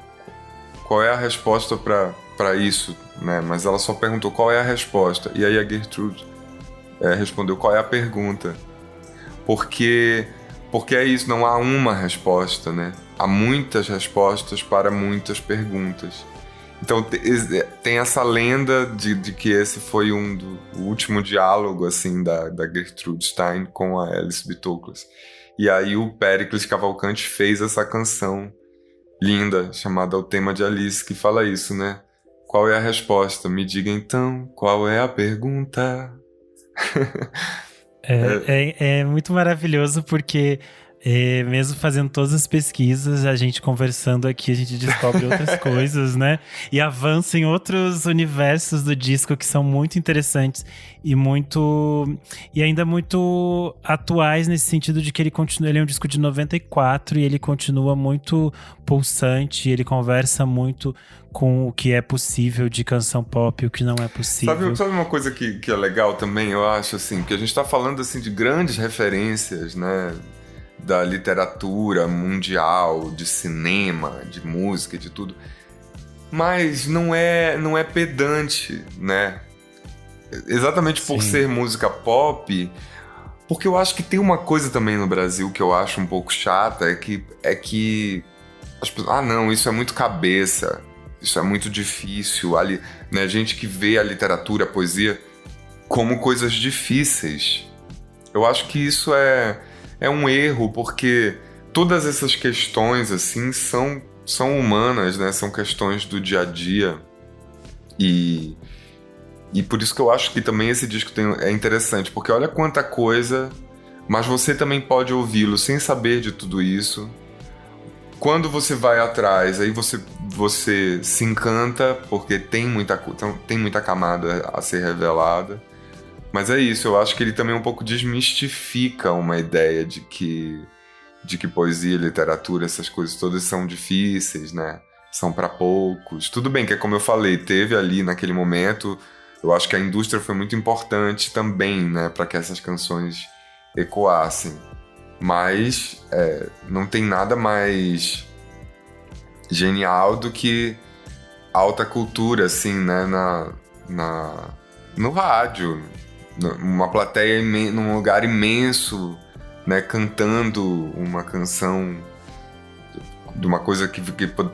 Qual é a resposta para isso, né? Mas ela só perguntou qual é a resposta. E aí a Gertrude respondeu qual é a pergunta. Porque é isso, não há uma resposta, né? Há muitas respostas para muitas perguntas. Então tem essa lenda de que esse foi o último diálogo assim da Gertrude Stein com a Alice B. Toklas. E aí o Péricles Cavalcante fez essa canção linda chamada O Tema de Alice, que fala isso, né? qual é a resposta? Me diga então, qual é a pergunta? É muito maravilhoso porque mesmo fazendo todas as pesquisas, a gente conversando aqui, a gente descobre outras coisas, né? E avança em outros universos do disco que são muito interessantes e ainda muito atuais nesse sentido de que ele é um disco de 94 e ele continua muito pulsante, ele conversa muito com o que é possível de canção pop e o que não é possível. Sabe uma coisa que é legal também, eu acho, assim, que a gente tá falando, assim, de grandes referências, né, da literatura mundial, de cinema, de música, de tudo, mas não é pedante, né? Exatamente por Sim. ser música pop, porque eu acho que tem uma coisa também no Brasil que eu acho um pouco chata, é que as pessoas, não, isso é muito cabeça, isso é muito difícil, ali, né? Gente que vê a literatura, a poesia como coisas difíceis. Eu acho que isso é um erro, porque todas essas questões assim são humanas, né? São questões do dia a dia. E por isso que eu acho que também esse disco é interessante, porque olha quanta coisa, mas você também pode ouvi-lo sem saber de tudo isso. Quando você vai atrás, aí você se encanta, porque tem muita camada a ser revelada. Mas é isso, eu acho que ele também um pouco desmistifica uma ideia de que poesia, literatura, essas coisas todas são difíceis, né? São para poucos. Tudo bem que é como eu falei, teve ali naquele momento, eu acho que a indústria foi muito importante também, né? Para que essas canções ecoassem. Mas não tem nada mais genial do que alta cultura, assim, né? No rádio. Uma plateia num lugar imenso, né, cantando uma canção de uma coisa que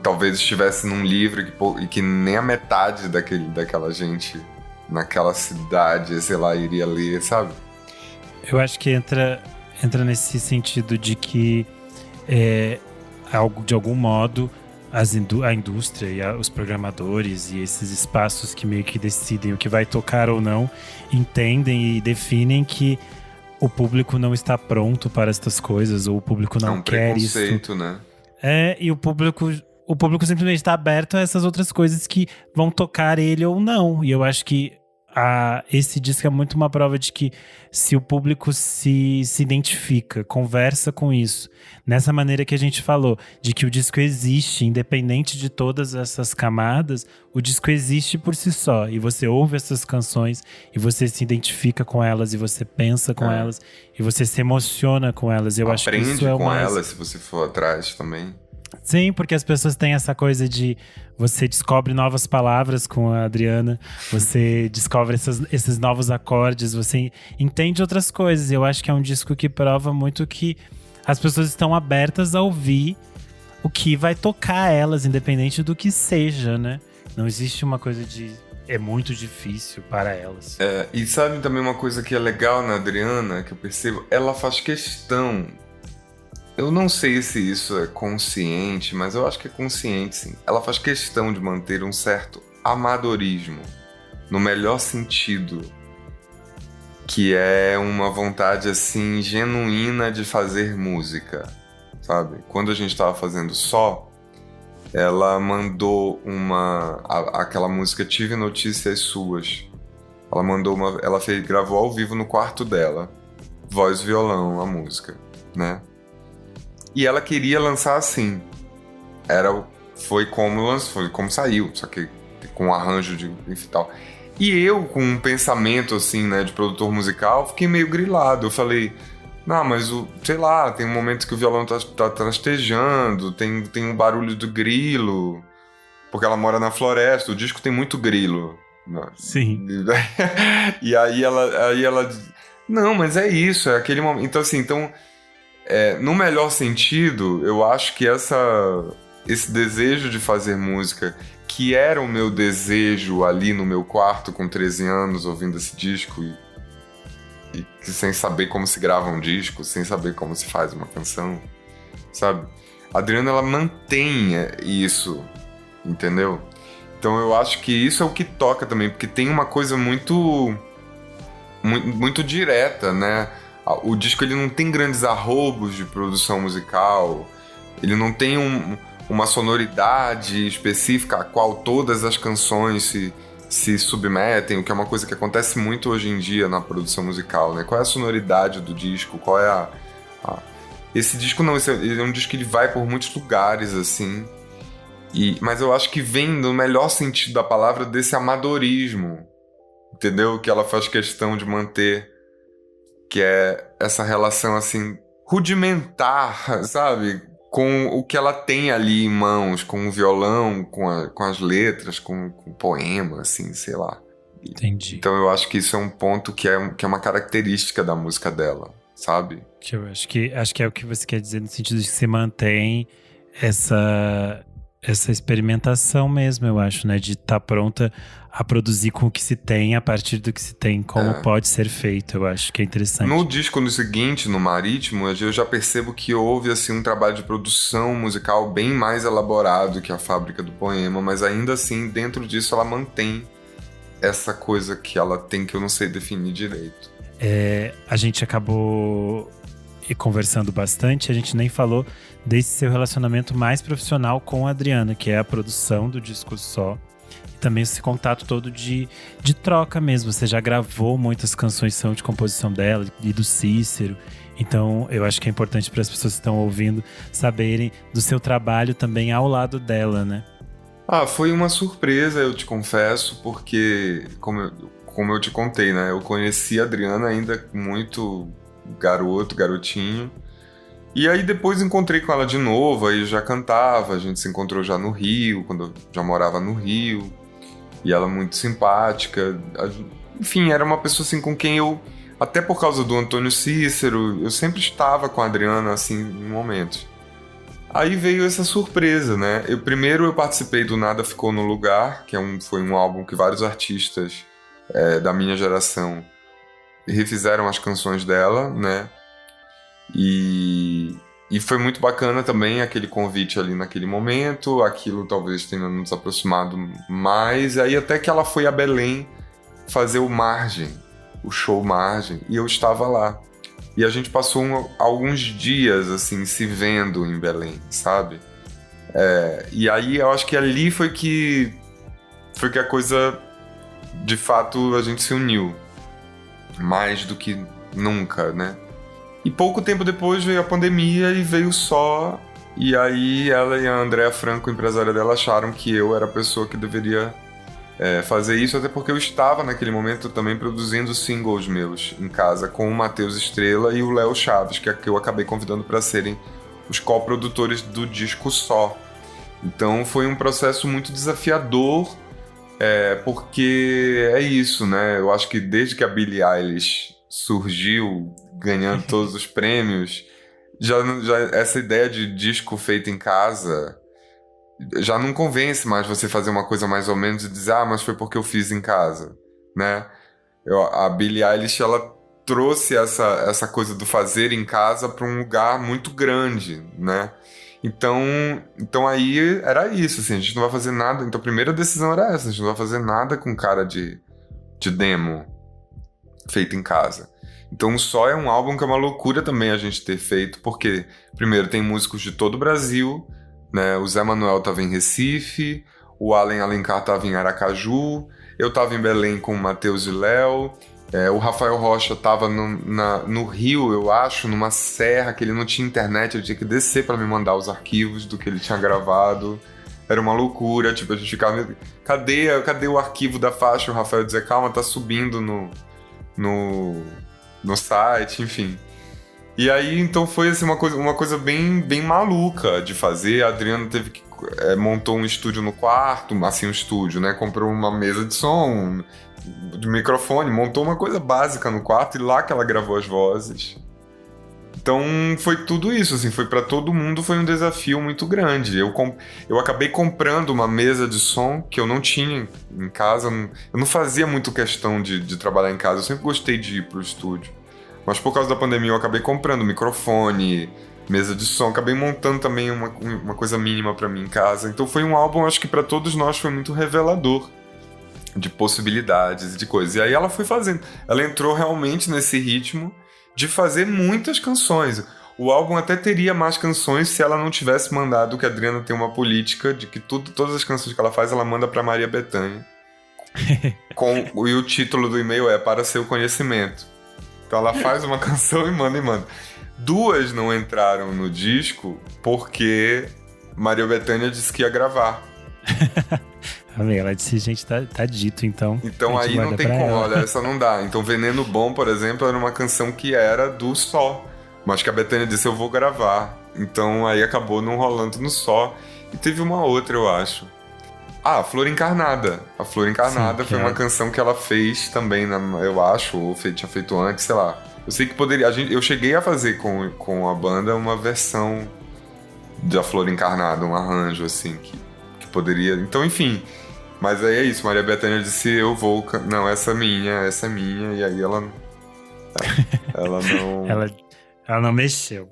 talvez estivesse num livro e que nem a metade daquela gente naquela cidade, sei lá, iria ler, sabe? Eu acho que entra nesse sentido de que de algum modo a indústria e os programadores e esses espaços que meio que decidem o que vai tocar ou não entendem e definem que o público não está pronto para estas coisas, ou o público não quer isso. É um preconceito, né? E o público simplesmente está aberto a essas outras coisas que vão tocar ele ou não. E eu acho que esse disco é muito uma prova de que se o público se identifica, conversa com isso, nessa maneira que a gente falou, de que o disco existe, independente de todas essas camadas, o disco existe por si só, e você ouve essas canções, e você se identifica com elas, e você pensa com elas, e você se emociona com elas. Eu acho que isso é aprende com elas, se você for atrás também. Sim, porque as pessoas têm essa coisa de você descobre novas palavras com a Adriana, você descobre esses novos acordes, você entende outras coisas. Eu acho que é um disco que prova muito que as pessoas estão abertas a ouvir o que vai tocar elas, independente do que seja, né? Não existe uma coisa de é muito difícil para elas. E sabe também uma coisa que é legal na Adriana, que eu percebo? Ela faz questão. Eu não sei se isso é consciente, mas eu acho que é consciente, sim. Ela faz questão de manter um certo amadorismo, no melhor sentido, que é uma vontade, assim, genuína de fazer música, sabe? Quando a gente estava fazendo só, ela mandou aquela música Tive Notícias Suas. Ela gravou ao vivo no quarto dela, voz e violão, a música, né? E ela queria lançar assim. Foi como saiu, só que com um arranjo de enfim, tal. E eu, com um pensamento assim, né, de produtor musical, fiquei meio grilado. Eu falei, não, mas sei lá, tem um momento que o violão tá trastejando, tem um barulho do grilo, porque ela mora na floresta, o disco tem muito grilo. Sim. E aí ela não, mas é isso, é aquele momento. Então assim, no melhor sentido, eu acho que esse desejo de fazer música, que era o meu desejo ali no meu quarto com 13 anos, ouvindo esse disco e sem saber como se grava um disco, sem saber como se faz uma canção, sabe? A Adriana, ela mantém isso, entendeu? Então eu acho que isso é o que toca também, porque tem uma coisa muito direta, né? O disco ele não tem grandes arroubos de produção musical, ele não tem uma sonoridade específica a qual todas as canções se submetem, o que é uma coisa que acontece muito hoje em dia na produção musical, né? Qual é a sonoridade do disco? Qual é Esse disco não, ele é um disco que ele vai por muitos lugares, assim. Mas eu acho que vem, no melhor sentido da palavra, desse amadorismo, entendeu? Que ela faz questão de manter, que é essa relação, assim, rudimentar, sabe? Com o que ela tem ali em mãos, com o violão, com as letras, com o poema, assim, sei lá. Entendi. Então eu acho que isso é um ponto que é uma característica da música dela, sabe? Que eu acho que é o que você quer dizer, no sentido de que se mantém essa experimentação mesmo, eu acho, né? De estar pronta a produzir com o que se tem, a partir do que se tem, como pode ser feito. Eu acho que é interessante. No disco no seguinte, no Marítimo, eu já percebo que houve assim, um trabalho de produção musical bem mais elaborado que a Fábrica do Poema, mas ainda assim, dentro disso, ela mantém essa coisa que ela tem que eu não sei definir direito. A gente acabou conversando bastante, a gente nem falou desse seu relacionamento mais profissional com a Adriana, que é a produção do disco só. E também esse contato todo de troca mesmo. Você já gravou muitas canções, são de composição dela e do Cícero. Então eu acho que é importante para as pessoas que estão ouvindo saberem do seu trabalho também ao lado dela, né? Foi uma surpresa, eu te confesso, porque como eu te contei, né? Eu conheci a Adriana ainda muito garotinho. E aí depois encontrei com ela de novo, aí já cantava, a gente se encontrou já no Rio, quando eu já morava no Rio. E ela muito simpática. Enfim, era uma pessoa assim com quem eu, até por causa do Antônio Cícero, eu sempre estava com a Adriana assim em momentos. Aí veio essa surpresa, né? Primeiro eu participei do Nada Ficou no Lugar, que foi um álbum que vários artistas da minha geração refizeram as canções dela, né? E foi muito bacana também aquele convite ali naquele momento, aquilo talvez tenha nos aproximado mais. Aí até que ela foi a Belém fazer o show Margem, e eu estava lá. E a gente passou alguns dias, assim, se vendo em Belém, sabe? E aí eu acho que ali foi que a coisa, de fato, a gente se uniu. Mais do que nunca, né? E pouco tempo depois veio a pandemia e veio Só. E aí ela e a Andréa Franco, empresária dela, acharam que eu era a pessoa que deveria fazer isso, até porque eu estava naquele momento também produzindo singles meus em casa com o Matheus Estrela e o Léo Chaves, que eu acabei convidando para serem os coprodutores do disco Só. Então foi um processo muito desafiador, porque é isso, né? Eu acho que desde que a Billie Eilish surgiu ganhando todos os prêmios, já essa ideia de disco feito em casa já não convence mais você fazer uma coisa mais ou menos e dizer, mas foi porque eu fiz em casa, né? A Billie Eilish, ela trouxe essa coisa do fazer em casa para um lugar muito grande, né? Então aí era isso, assim, a gente não vai fazer nada. Então a primeira decisão era essa, a gente não vai fazer nada com cara de demo feito em casa. Então Só é um álbum que é uma loucura também a gente ter feito, porque primeiro tem músicos de todo o Brasil, né? O Zé Manuel estava em Recife, o Allen Alencar estava em Aracaju, eu estava em Belém com o Matheus e Léo, o Rafael Rocha estava no Rio, eu acho, numa serra que ele não tinha internet, ele tinha que descer para me mandar os arquivos do que ele tinha gravado. Era uma loucura, tipo, a gente ficava, cadê o arquivo da faixa? O Rafael dizia, calma, tá subindo no site, enfim. E aí, então foi assim, uma coisa bem, bem maluca de fazer. A Adriana teve que montou um estúdio no quarto, assim, um estúdio, né? Comprou uma mesa de som, de microfone, montou uma coisa básica no quarto e lá que ela gravou as vozes. Então foi tudo isso, assim, foi para todo mundo, foi um desafio muito grande. Eu acabei comprando uma mesa de som que eu não tinha em casa. Eu não fazia muito questão de trabalhar em casa, eu sempre gostei de ir pro estúdio. Mas por causa da pandemia eu acabei comprando microfone, mesa de som. Acabei montando também uma coisa mínima pra mim em casa. Então foi um álbum, acho que pra todos nós foi muito revelador de possibilidades, de coisas. E aí ela foi fazendo. Ela entrou realmente nesse ritmo de fazer muitas canções. O álbum até teria mais canções se ela não tivesse mandado, que a Adriana tem uma política de que todas as canções que ela faz, ela manda pra Maria Bethânia. E o título do e-mail é Para Seu Conhecimento. Então ela faz uma canção e manda. 2 não entraram no disco porque Maria Bethânia disse que ia gravar. Ela disse, gente, tá dito, então. Então aí não tem como, olha, essa não dá. Então Veneno Bom, por exemplo, era uma canção que era do Só. Mas que a Bethânia disse, eu vou gravar. Então aí acabou não rolando no Só. E teve uma outra, eu acho. A Flor Encarnada. A Flor Encarnada foi uma canção que ela fez também, eu acho, ou tinha feito antes, sei lá. Eu sei que poderia... eu cheguei a fazer com a banda uma versão da Flor Encarnada, um arranjo, assim, que poderia... Então, enfim... Mas aí é isso, Maria Bethânia disse, eu vou... Não, essa é minha, e aí ela não... Ela não mexeu.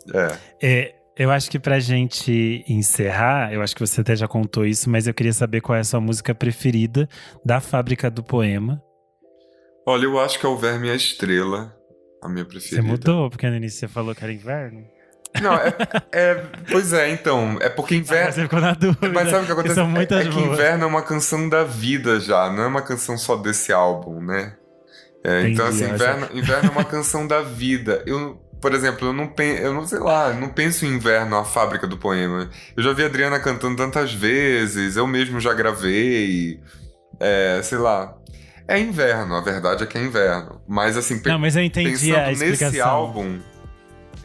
Eu acho que pra gente encerrar, eu acho que você até já contou isso, mas eu queria saber qual é a sua música preferida da Fábrica do Poema. Olha, eu acho que é O Verme e a Estrela, a minha preferida. Você mudou? Porque no início você falou que era inverno. Não, pois é, então. É porque inverno. Você ficou na dúvida. Mas sabe o que acontece? São muitas que inverno é uma canção da vida já, não é uma canção só desse álbum, né? Então, assim, inverno é uma canção da vida. Por exemplo, eu não penso em Inverno, a Fábrica do Poema. Eu já vi a Adriana cantando tantas vezes, eu mesmo já gravei, sei lá. É inverno, a verdade é que é inverno. Mas assim, mas eu entendi a explicação. Nesse álbum,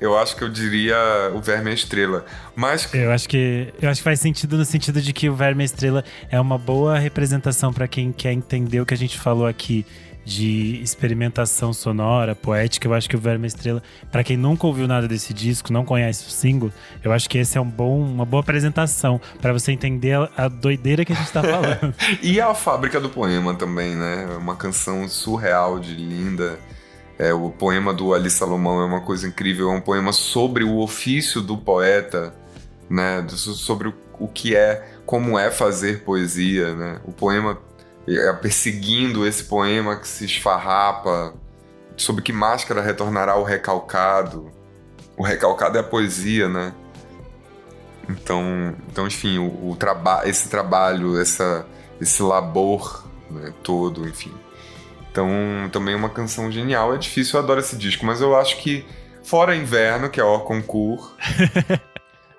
eu acho que eu diria O Verme e a Estrela. Mas eu acho que faz sentido no sentido de que O Verme e a Estrela é uma boa representação para quem quer entender o que a gente falou aqui de experimentação sonora, poética. Eu acho que O Verme e a Estrela, pra quem nunca ouviu nada desse disco, não conhece o single, eu acho que esse é uma boa apresentação pra você entender a doideira que a gente tá falando. E a Fábrica do Poema também, né? É uma canção surreal, de linda. O poema do Ali Salomão é uma coisa incrível, é um poema sobre o ofício do poeta, né? Sobre o que como é fazer poesia, né? O poema perseguindo esse poema que se esfarrapa, sob que máscara retornará o recalcado. O recalcado é a poesia, né? Então enfim, esse trabalho, esse labor, né, todo, enfim. Então, também é uma canção genial. É difícil, eu adoro esse disco, mas eu acho que, fora Inverno, que é Hors Concours,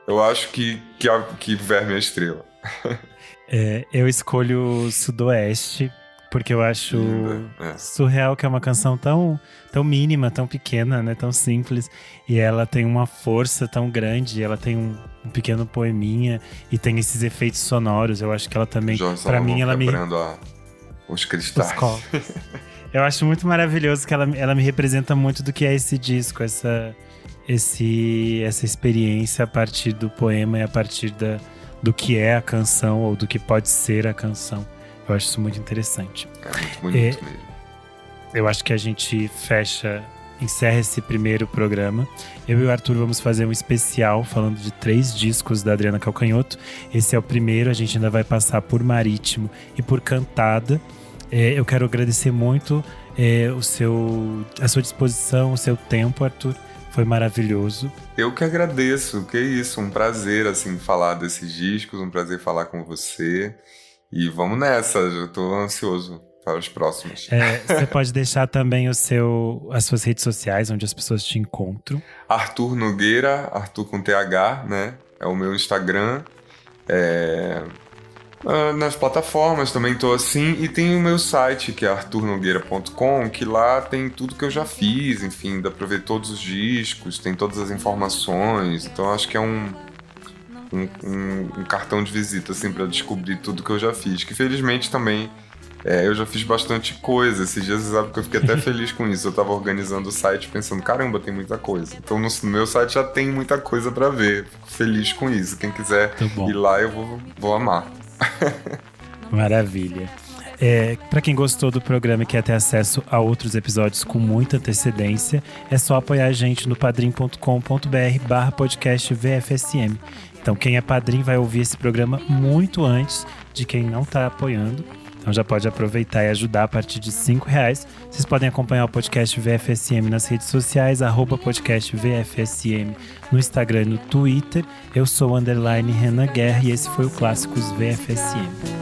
eu acho que Verme e a Estrela. Eu escolho Sudoeste, porque eu acho surreal que é uma canção tão mínima, tão pequena, né, tão simples, e ela tem uma força tão grande, ela tem um pequeno poeminha e tem esses efeitos sonoros. Eu acho que ela também, pra mim, ela me... Os cristais. Eu acho muito maravilhoso que ela me representa muito do que é esse disco, essa experiência a partir do poema e a partir do que é a canção ou do que pode ser a canção. Eu acho isso muito interessante. É muito bonito mesmo. Eu acho que a gente encerra esse primeiro programa. Eu e o Arthur vamos fazer um especial falando de 3 discos da Adriana Calcanhoto. Esse é o primeiro, a gente ainda vai passar por Marítimo e por Cantada. Eu quero agradecer muito a sua disposição, o seu tempo, Arthur. Foi maravilhoso. Eu que agradeço, que isso, um prazer assim falar desses discos, um prazer falar com você. E vamos nessa, eu tô ansioso para os próximos. Você pode deixar também as suas redes sociais, onde as pessoas te encontram. Arthur Nogueira, Arthur com TH, né? É o meu Instagram. Nas plataformas também tô assim. E tem o meu site, que é arturnogueira.com, que lá tem tudo que eu já fiz, enfim, dá pra ver todos os discos, tem todas as informações. Então acho que é um cartão de visita, assim, pra descobrir tudo que eu já fiz. Que felizmente também eu já fiz bastante coisa. Esses dias, sabe, que eu fiquei até feliz com isso. Eu tava organizando o site pensando, caramba, tem muita coisa. Então no meu site já tem muita coisa pra ver. Fico feliz com isso. Quem quiser ir lá, eu vou amar. Maravilha. Para quem gostou do programa e quer ter acesso a outros episódios com muita antecedência, é só apoiar a gente no padrim.com.br/podcast VFSM. Então quem é padrim vai ouvir esse programa muito antes de quem não está apoiando. Então já pode aproveitar e ajudar a partir de R$5. Vocês podem acompanhar o podcast VFSM nas redes sociais, @podcast VFSM no Instagram e no Twitter. Eu sou _Renan Guerra e esse foi o Clássicos VFSM.